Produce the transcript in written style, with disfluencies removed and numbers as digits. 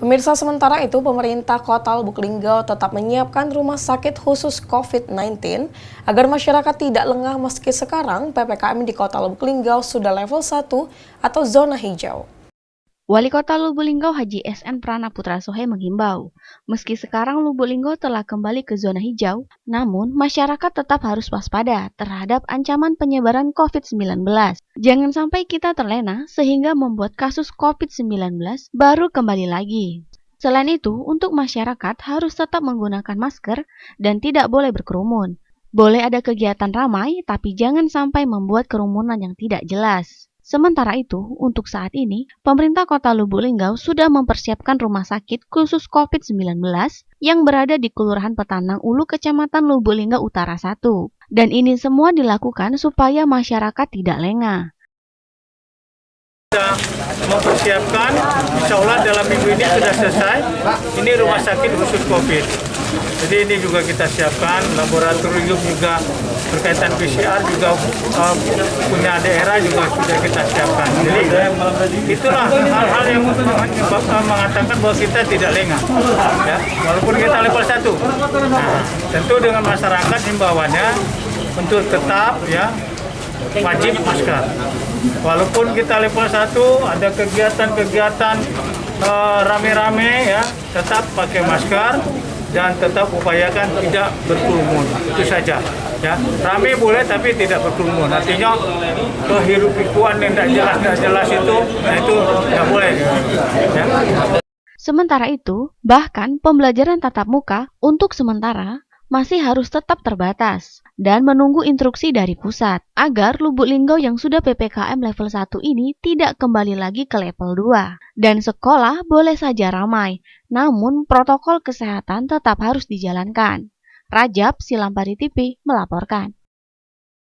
Pemirsa, sementara itu pemerintah Kota Lubuk Linggau tetap menyiapkan rumah sakit khusus COVID-19 agar masyarakat tidak lengah meski sekarang PPKM di Kota Lubuk Linggau sudah level 1 atau zona hijau. Wali Kota Lubuk Linggau Haji SN Pranaputra Sohe menghimbau, meski sekarang Lubuk Linggau telah kembali ke zona hijau, namun masyarakat tetap harus waspada terhadap ancaman penyebaran COVID-19. Jangan sampai kita terlena sehingga membuat kasus COVID-19 baru kembali lagi. Selain itu, untuk masyarakat harus tetap menggunakan masker dan tidak boleh berkerumun. Boleh ada kegiatan ramai, tapi jangan sampai membuat kerumunan yang tidak jelas. Sementara itu, untuk saat ini, pemerintah Kota Lubuk Linggau sudah mempersiapkan rumah sakit khusus COVID-19 yang berada di Kelurahan Petanang Ulu, Kecamatan Lubuk Linggau Utara 1. Dan ini semua dilakukan supaya masyarakat tidak lengah. Mempersiapkan, insya Allah dalam minggu ini sudah selesai. Ini rumah sakit khusus COVID. Jadi ini juga kita siapkan, laboratorium juga berkaitan PCR juga punya daerah juga sudah kita siapkan. Jadi itulah hal-hal yang mengatakan bahwa kita tidak lengah, ya, walaupun kita level 1. Nah, tentu dengan masyarakat himbauannya untuk tetap ya wajib masker. Walaupun kita level 1 ada kegiatan-kegiatan rame-rame ya, tetap pakai masker dan tetap upayakan tidak berkerumun. Itu saja. Ya, rame boleh tapi tidak berkerumun. Artinya kehirup-pikuan yang tidak jelas itu, nah itu tidak boleh. Ya. Sementara itu, bahkan pembelajaran tatap muka untuk sementara masih harus tetap terbatas dan menunggu instruksi dari pusat agar Lubuk Linggau yang sudah PPKM level 1 ini tidak kembali lagi ke level 2. Dan sekolah boleh saja ramai, namun protokol kesehatan tetap harus dijalankan. Rajab Silampari TV melaporkan.